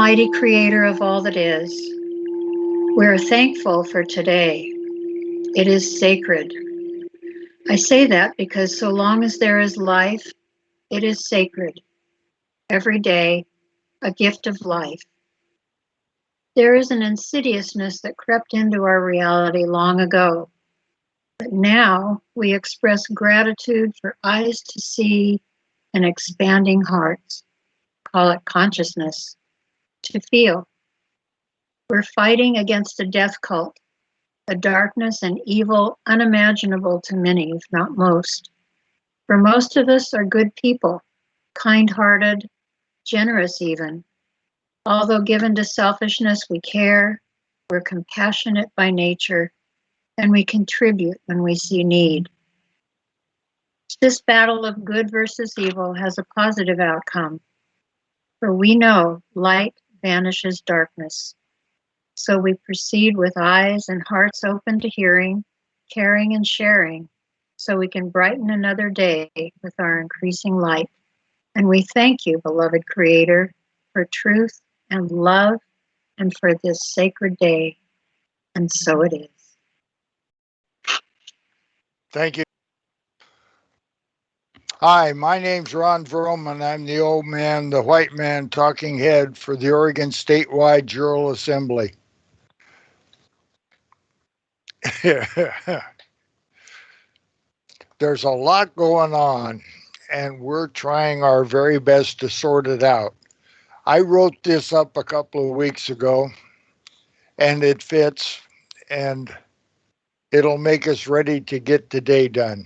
Almighty Creator of all that is, we are thankful for today. It is sacred. I say that because so long as there is life, it is sacred. Every day, a gift of life. There is an insidiousness that crept into our reality long ago, but now we express gratitude for eyes to see and expanding hearts. Call it consciousness, to feel. We're fighting against a death cult, a darkness and evil unimaginable to many, if not most. For most of us are good people, kind-hearted, generous even. Although given to selfishness, we care, we're compassionate by nature, and we contribute when we see need. This battle of good versus evil has a positive outcome, for we know light banishes darkness. So we proceed with eyes and hearts open to hearing, caring, and sharing, so we can brighten another day with our increasing light. And we thank you, beloved Creator, for truth and love and for this sacred day. And so it is. Thank you. Hi, my name's Ron Vroman. I'm the old man, the white man talking head for the Oregon Statewide Jural Assembly. There's a lot going on, and we're trying our very best to sort it out. I wrote this up a couple of weeks ago, and it fits, and it'll make us ready to get today done.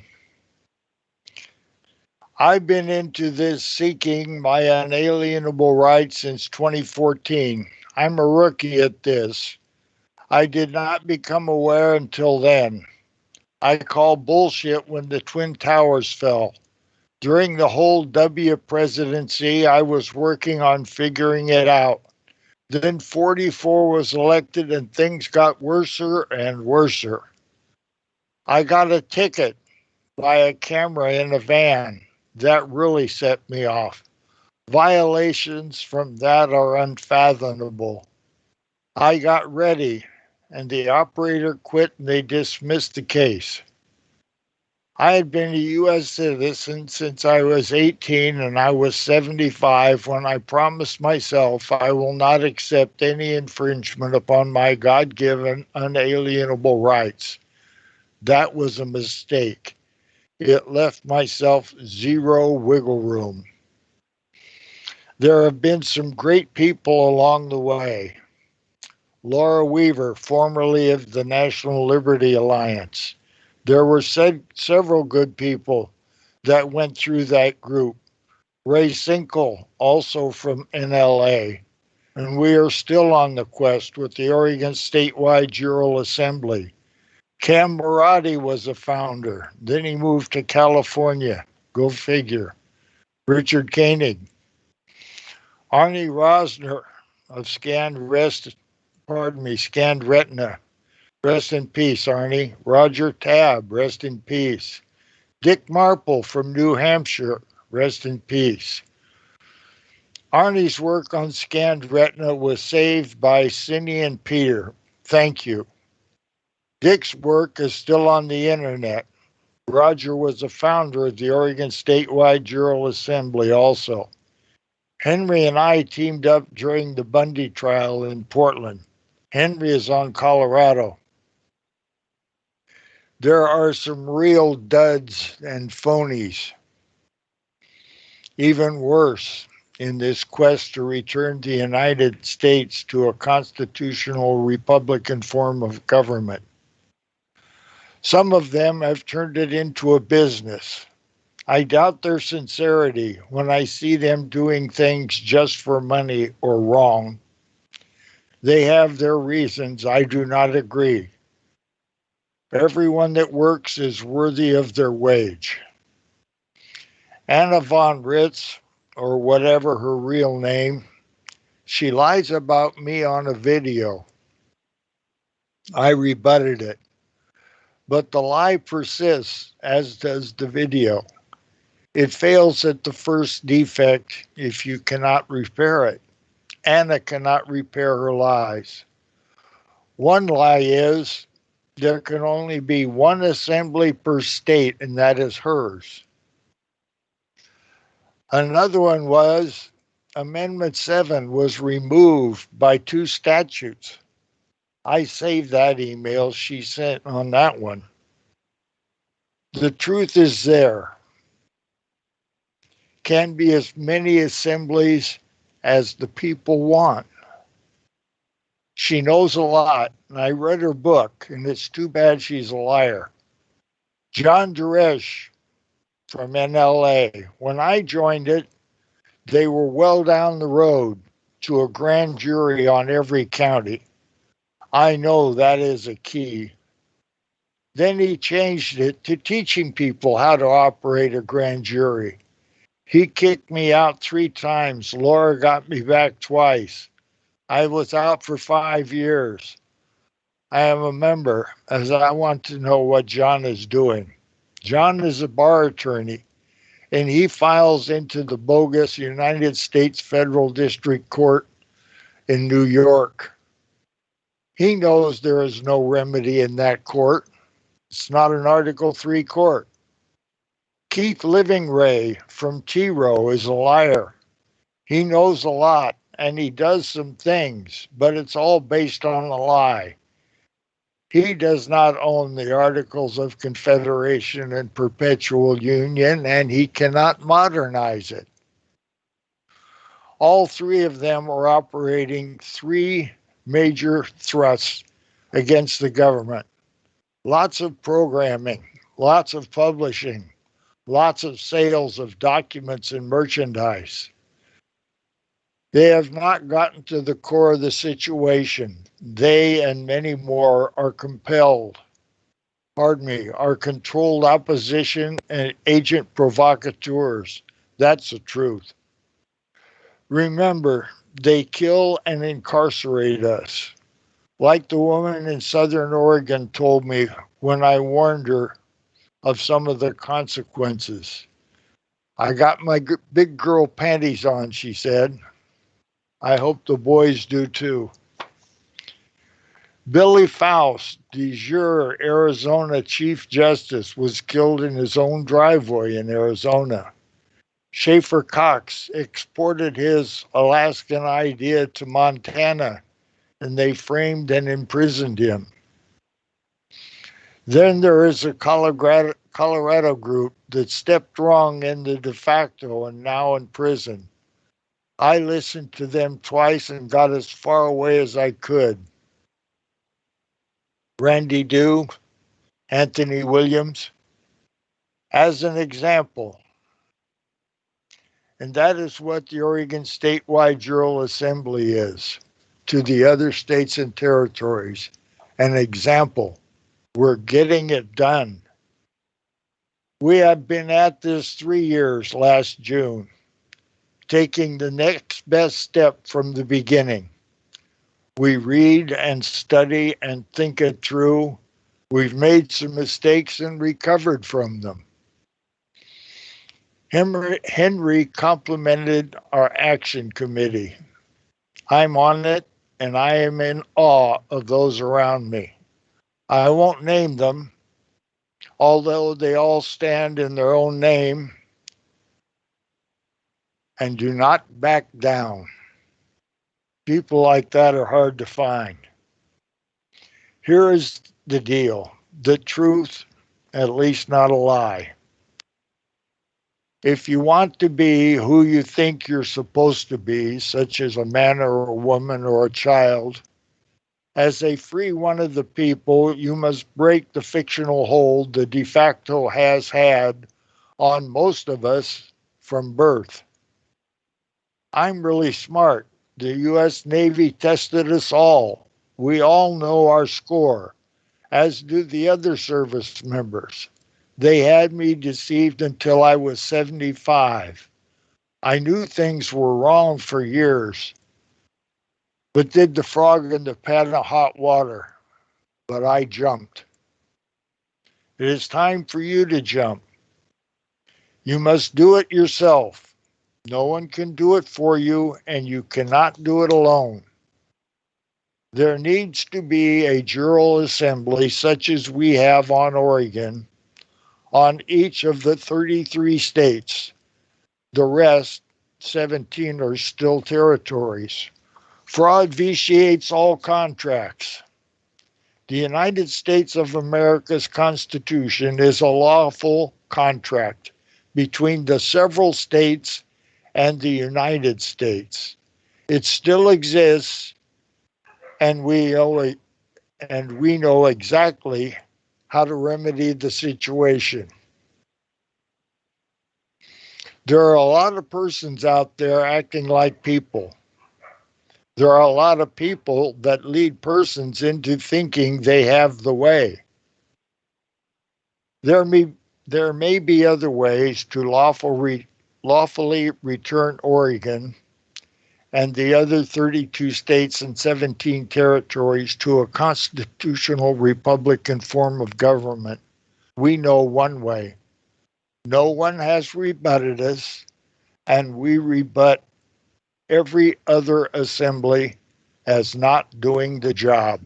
I've been into this seeking my unalienable rights since 2014. I'm a rookie at this. I did not become aware until then. I call bullshit when the Twin Towers fell. During the whole W presidency, I was working on figuring it out. Then 44 was elected and things got worser and worser. I got a ticket by a camera in a van. That really set me off. Violations from that are unfathomable. I got ready, and the operator quit and they dismissed the case. I had been a U.S. citizen since I was 18 and I was 75 when I promised myself I will not accept any infringement upon my God-given unalienable rights. That was a mistake. It left myself zero wiggle room. There have been some great people along the way. Laura Weaver, formerly of the National Liberty Alliance. There were several good people that went through that group. Ray Sinkle, also from NLA. And we are still on the quest with the Oregon Statewide Jural Assembly. Cam Marati was a founder. Then he moved to California. Go figure. Richard Koenig. Arnie Rosner of Scanned Retina. Rest in peace, Arnie. Roger Tabb, rest in peace. Dick Marple from New Hampshire, rest in peace. Arnie's work on Scanned Retina was saved by Cindy and Peter. Thank you. Dick's work is still on the internet. Roger was a founder of the Oregon Statewide Jural Assembly also. Henry and I teamed up during the Bundy trial in Portland. Henry is on Colorado. There are some real duds and phonies. Even worse, in this quest to return the United States to a constitutional Republican form of government. Some of them have turned it into a business. I doubt their sincerity when I see them doing things just for money or wrong. They have their reasons. I do not agree. Everyone that works is worthy of their wage. Anna von Ritz, or whatever her real name, she lies about me on a video. I rebutted it. But the lie persists, as does the video. It fails at the first defect if you cannot repair it. Anna cannot repair her lies. One lie is there can only be one assembly per state, and that is hers. Another one was Amendment 7 was removed by two statutes. I saved that email she sent on that one. The truth is there. Can be as many assemblies as the people want. She knows a lot, and I read her book, and it's too bad she's a liar. John Duresh from NLA. When I joined it, they were well down the road to a grand jury on every county. I know that is a key. Then he changed it to teaching people how to operate a grand jury. He kicked me out 3 times. Laura got me back twice. I was out for 5 years. I am a member as I want to know what John is doing. John is a bar attorney and he files into the bogus United States Federal District Court in New York. He knows there is no remedy in that court. It's not an Article 3 court. Keith Livingray from T-Row is a liar. He knows a lot and he does some things, but it's all based on a lie. He does not own the Articles of Confederation and Perpetual Union, and he cannot modernize it. All 3 of them are operating 3 major thrusts against the government. Lots of programming, lots of publishing, lots of sales of documents and merchandise. They have not gotten to the core of the situation. They and many more are are controlled opposition and agent provocateurs. That's the truth. Remember, they kill and incarcerate us. Like the woman in Southern Oregon told me when I warned her of some of the consequences. I got my big girl panties on, she said. I hope the boys do too. Billy Faust, de jure Arizona Chief Justice, was killed in his own driveway in Arizona. Schaefer Cox exported his Alaskan idea to Montana, and they framed and imprisoned him. Then there is a Colorado group that stepped wrong in the de facto and now in prison. I listened to them twice and got as far away as I could. Randy Dew, Anthony Williams, as an example. And that is what the Oregon Statewide Jural Assembly is to the other states and territories. An example. We're getting it done. We have been at this 3 years last June, taking the next best step from the beginning. We read and study and think it through. We've made some mistakes and recovered from them. Henry complimented our action committee. I'm on it and I am in awe of those around me. I won't name them, although they all stand in their own name and do not back down. People like that are hard to find. Here is the deal, the truth, at least not a lie. If you want to be who you think you're supposed to be, such as a man or a woman or a child, as a free one of the people, you must break the fictional hold the de facto has had on most of us from birth. I'm really smart. The U.S. Navy tested us all. We all know our score, as do the other service members. They had me deceived until I was 75. I knew things were wrong for years, but did the frog in the pan of hot water. But I jumped. It is time for you to jump. You must do it yourself. No one can do it for you, and you cannot do it alone. There needs to be a Jural assembly such as we have on Oregon on each of the 33 states. The rest, 17, are still territories. Fraud vitiates all contracts. The United States of America's Constitution is a lawful contract between the several states and the United States. It still exists, and we know exactly how to remedy the situation. There are a lot of persons out there acting like people. There are a lot of people that lead persons into thinking they have the way. There may, there may be other ways to lawfully return Oregon and the other 32 states and 17 territories to a constitutional Republican form of government. We know one way. No one has rebutted us, and we rebut every other assembly as not doing the job.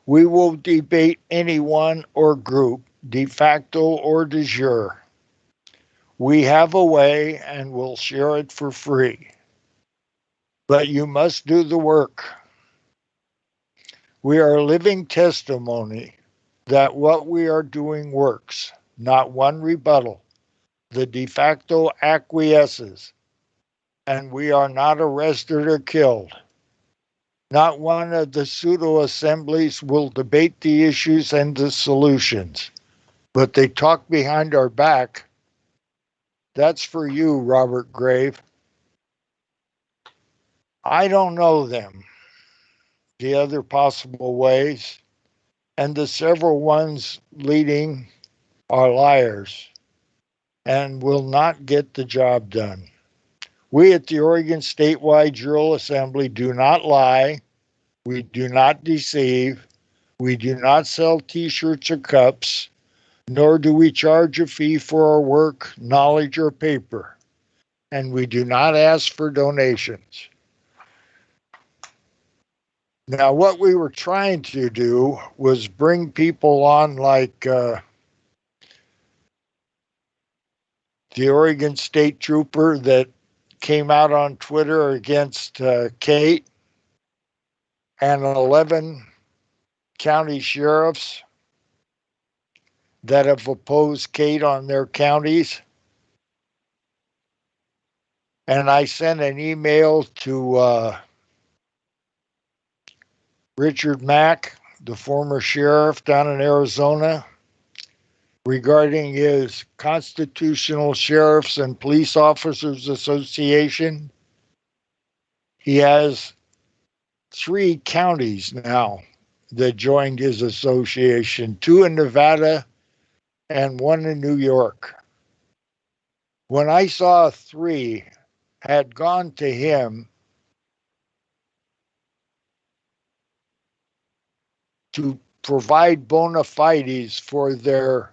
We will debate anyone or group, de facto or de jure. We have a way and we'll share it for free. But you must do the work. We are living testimony that what we are doing works, not one rebuttal. The de facto acquiesces, and we are not arrested or killed. Not one of the pseudo assemblies will debate the issues and the solutions, but they talk behind our back. That's for you, Robert Grave. I don't know them, the other possible ways, and the several ones leading are liars and will not get the job done. We at the Oregon Statewide Jural Assembly do not lie, we do not deceive, we do not sell t-shirts or cups, nor do we charge a fee for our work, knowledge, or paper, and we do not ask for donations. Now, what we were trying to do was bring people on like the Oregon State Trooper that came out on Twitter against Kate, and 11 county sheriffs that have opposed Kate on their counties. And I sent an email to Richard Mack, the former sheriff down in Arizona, regarding his Constitutional Sheriffs and Police Officers Association. He has 3 counties now that joined his association, 2 in Nevada and 1 in New York. When I saw 3 had gone to him to provide bona fides for their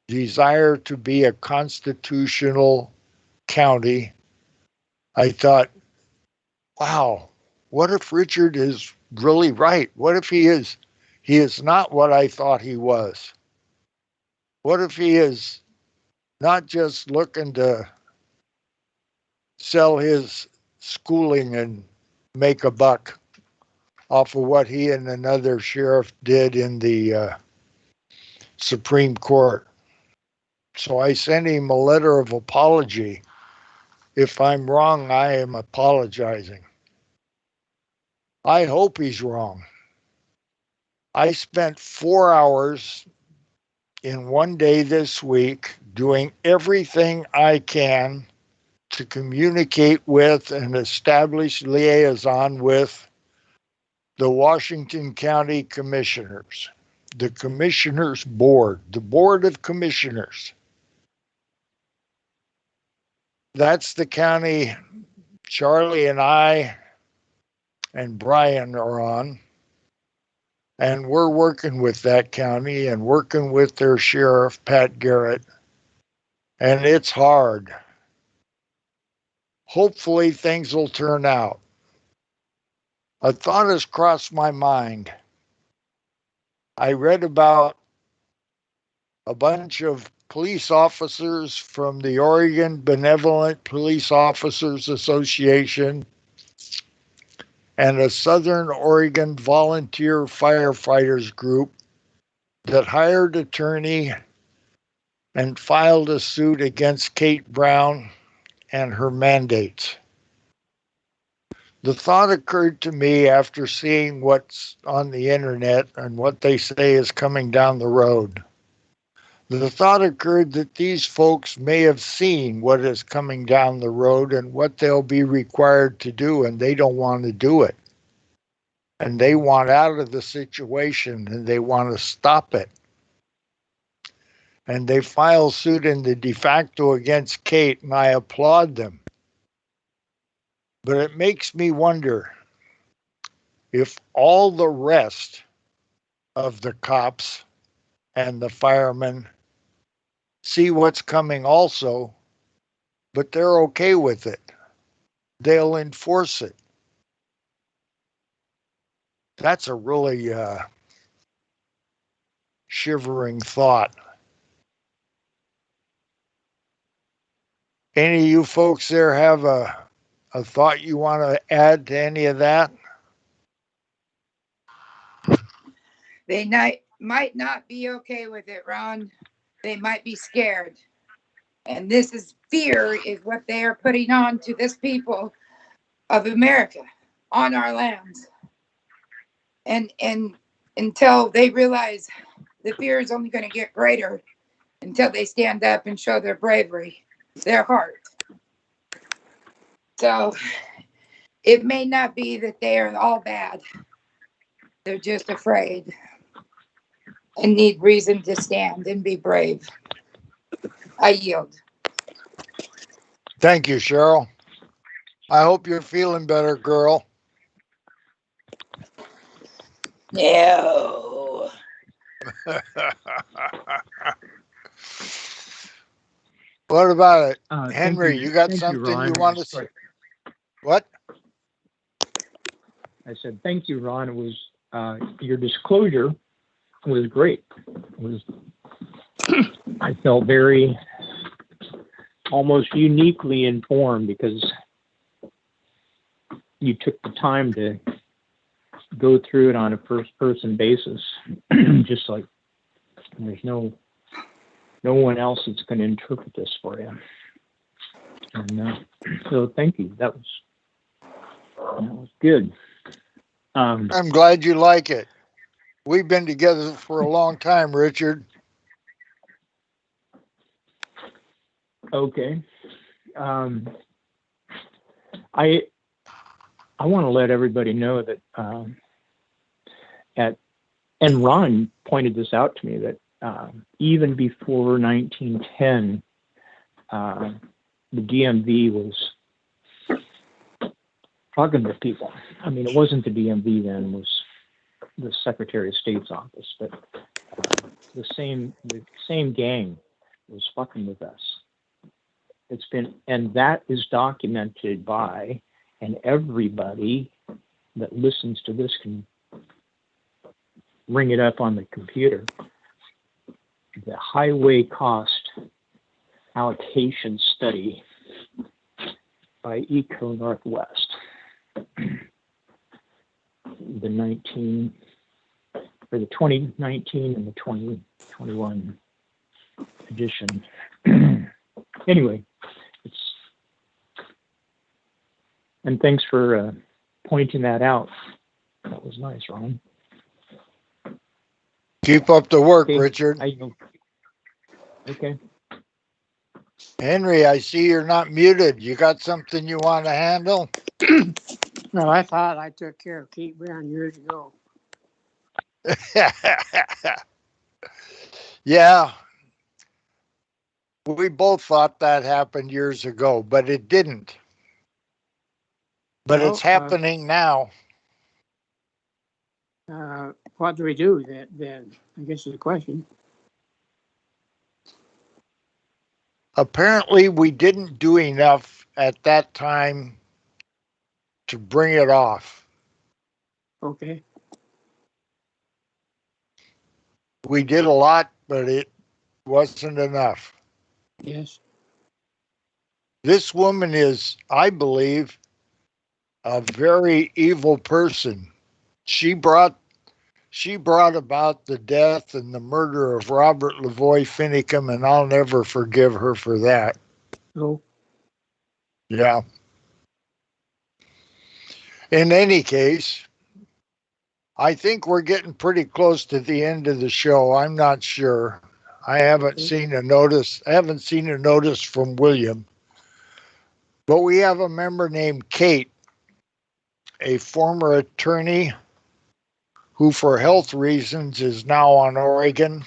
desire to be a constitutional county, I thought, wow, what if Richard is really right? What if he is not what I thought he was? What if he is not just looking to sell his schooling and make a buck off of what he and another sheriff did in the Supreme Court? So I sent him a letter of apology. If I'm wrong, I am apologizing. I hope he's wrong. I spent 4 hours in one day this week doing everything I can to communicate with and establish liaison with the Washington County Commissioners, the Commissioners Board, the Board of Commissioners. That's the county Charlie and I and Brian are on. And we're working with that county and working with their sheriff, Pat Garrett. And it's hard. Hopefully things will turn out. A thought has crossed my mind. I read about a bunch of police officers from the Oregon Benevolent Police Officers Association and a Southern Oregon volunteer firefighters group that hired an attorney and filed a suit against Kate Brown and her mandates. The thought occurred to me after seeing what's on the internet and what they say is coming down the road. The thought occurred that these folks may have seen what is coming down the road and what they'll be required to do, and they don't want to do it. And they want out of the situation and they want to stop it. And they file suit in the de facto against Kate, and I applaud them. But it makes me wonder if all the rest of the cops and the firemen see what's coming also, but they're okay with it. They'll enforce it. That's a really shivering thought. Any of you folks there have a thought you want to add to any of that? They might not be okay with it, Ron. They might be scared. And this is fear is what they are putting on to this people of America on our lands. And until they realize the fear is only going to get greater until they stand up and show their bravery, their heart. So it may not be that they are all bad. They're just afraid and need reason to stand and be brave. I yield. Thank you, Cheryl. I hope you're feeling better, girl. No. What about it? Henry, you got thank something Ron. you want to say? What? I said, thank you, Ron. It was your disclosure was great. I felt very almost uniquely informed because you took the time to go through it on a first-person basis. Just like there's no one else that's going to interpret this for you. And so thank you. That was good. I'm glad you like it. We've been together for a long time, Richard. Okay. I want to let everybody know that and Ron pointed this out to me that even before 1910, the DMV was talking to people. I mean, it wasn't the DMV then; it was the Secretary of State's office. But the same gang was fucking with us. And that is documented by, and everybody that listens to this can ring it up on the computer. The highway cost allocation study by Eco Northwest. The 2019 and the 2021 edition. Anyway, and thanks for pointing that out. That was nice, Ron. Keep up the work, Okay. Richard. Okay. Henry, I see you're not muted. You got something you want to handle? Well, I thought I took care of Kate Brown years ago. Yeah. We both thought that happened years ago, but it didn't. But it's happening now. What do we do then? I guess is the question. Apparently, we didn't do enough at that time to bring it off. Okay. We did a lot, but it wasn't enough. Yes. This woman is, I believe, a very evil person. She brought about the death and the murder of Robert Lavoy Finicum, and I'll never forgive her for that. Oh. Yeah. In any case, I think we're getting pretty close to the end of the show. I'm not sure. I haven't seen a notice. I haven't seen a notice from William. But we have a member named Kate, a former attorney who, for health reasons, is now on Oregon.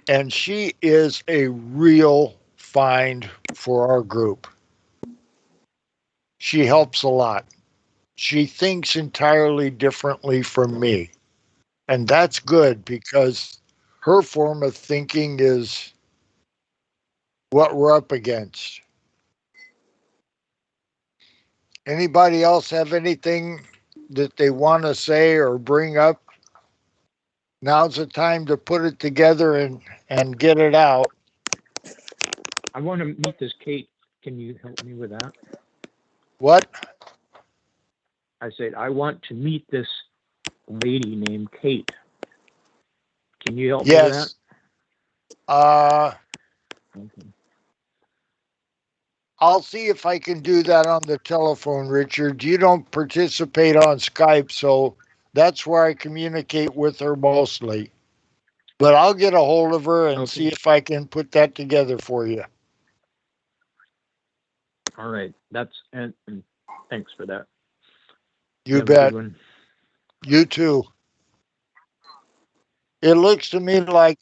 And she is a real find for our group. She helps a lot. She thinks entirely differently from me. And that's good because her form of thinking is what we're up against. Anybody else have anything that they want to say or bring up? Now's the time to put it together and get it out. I want to meet this Kate. Can you help me with that? What? I said, I want to meet this lady named Kate. Can you help me with that? Yes. Okay. I'll see if I can do that on the telephone, Richard. You don't participate on Skype, so that's where I communicate with her mostly. But I'll get a hold of her and see if I can put that together for you. All right. And thanks for that. You bet. You too. It looks to me like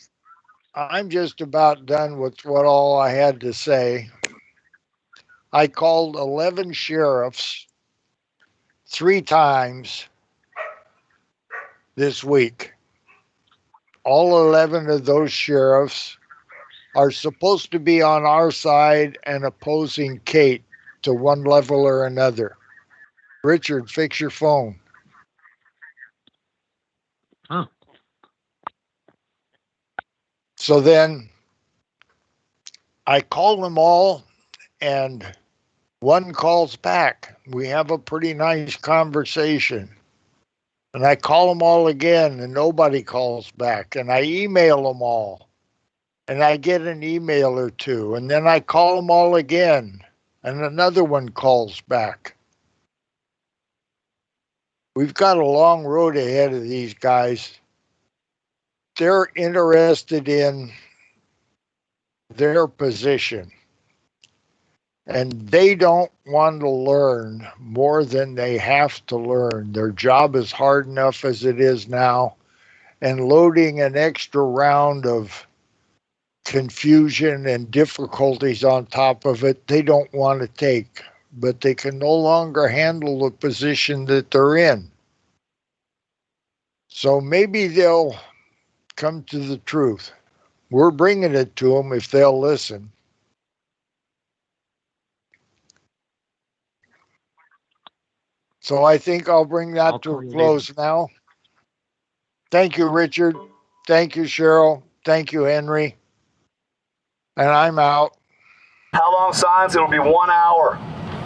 I'm just about done with what all I had to say. I called 11 sheriffs 3 times this week. All 11 of those sheriffs are supposed to be on our side and opposing Kate to one level or another. Richard, fix your phone. Huh. So then I call them all and one calls back. We have a pretty nice conversation. And I call them all again and nobody calls back. And I email them all. And I get an email or two. And then I call them all again. And another one calls back. We've got a long road ahead of these guys. They're interested in their position. And they don't want to learn more than they have to learn. Their job is hard enough as it is now. And loading an extra round of confusion and difficulties on top of it, they don't want to take. But they can no longer handle the position that they're in. So maybe they'll come to the truth. We're bringing it to them if they'll listen. So I think I'll bring that to a close now. Thank you, Richard. Thank you, Cheryl. Thank you, Henry. And I'm out. How long silence? It'll be 1 hour.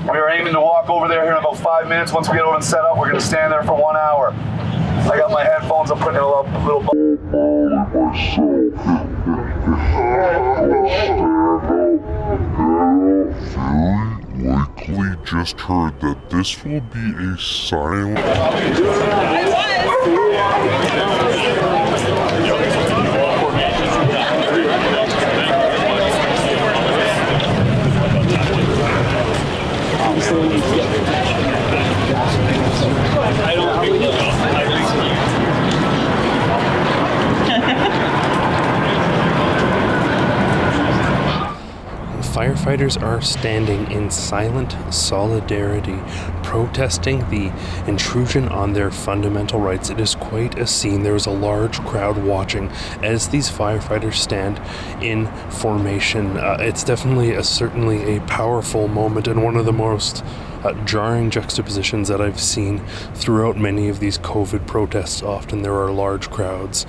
We are aiming to walk over there here in about 5 minutes. Once we get over and set up, we're going to stand there for 1 hour. I got my headphones. I'm putting in a little Very likely just heard that this will be a silent. Firefighters are standing in silent solidarity, protesting the intrusion on their fundamental rights. It is quite a scene. There is a large crowd watching as these firefighters stand in formation. It's definitely certainly a powerful moment, and one of the most jarring juxtapositions that I've seen throughout many of these COVID protests. Often there are large crowds,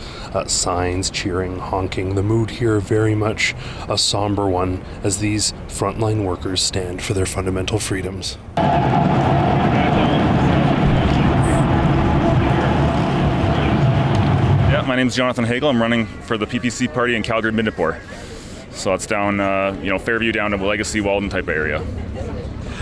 signs, cheering, honking. The mood here very much a somber one as these frontline workers stand for their fundamental freedoms. Yeah, my name is Jonathan Hagel. I'm running for the PPC party in Calgary Midnapore. So it's down, Fairview down to Legacy, Walden type area.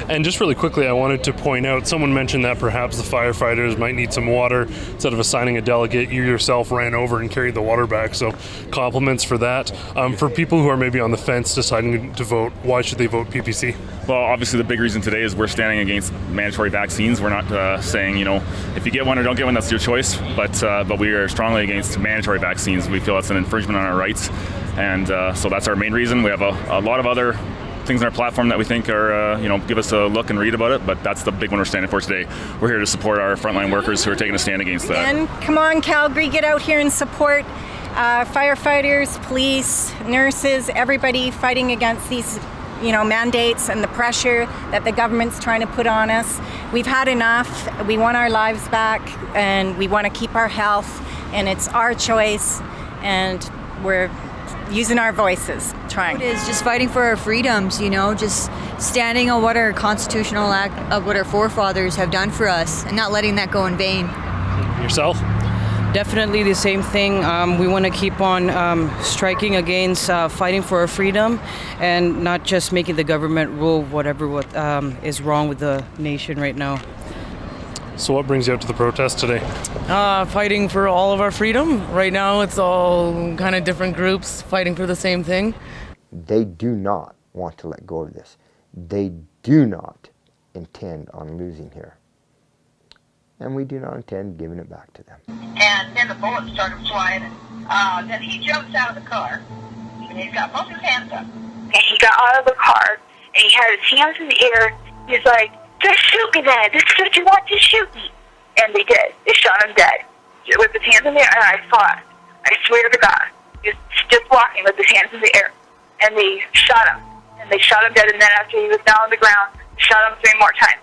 And just really quickly, I wanted to point out, someone mentioned that perhaps the firefighters might need some water. Instead of assigning a delegate, you yourself ran over and carried the water back, so compliments for that. For people who are maybe on the fence deciding to vote, why should they vote PPC? Well, obviously the big reason today is we're standing against mandatory vaccines. We're not saying, if you get one or don't get one, that's your choice, but we are strongly against mandatory vaccines. We feel that's an infringement on our rights, and so that's our main reason. We have a lot of other things on our platform that we think are, give us a look and read about it, but that's the big one we're standing for today. We're here to support our frontline workers who are taking a stand against that. And come on, Calgary, get out here and support firefighters, police, nurses, everybody fighting against these, mandates and the pressure that the government's trying to put on us. We've had enough. We want our lives back, and we want to keep our health, and it's our choice, and we're using our voices, trying. It is just fighting for our freedoms, just standing on what our constitutional act of what our forefathers have done for us and not letting that go in vain. Yourself? Definitely the same thing. We want to keep on striking against fighting for our freedom and not just making the government rule what is wrong with the nation right now. So what brings you out to the protest today? Fighting for all of our freedom. Right now it's all kind of different groups fighting for the same thing. They do not want to let go of this. They do not intend on losing here. And we do not intend giving it back to them. And then the bullets started flying. And then he jumps out of the car. And he's got both his hands up. And he got out of the car, and he had his hands in the air. He's like, just shoot me then. This is what you want, to shoot me. And they did. They shot him dead. With his hands in the air, and I saw it. I swear to God. He was just walking with his hands in the air. And they shot him. And they shot him dead, and then after he was down on the ground, they shot him 3 more times.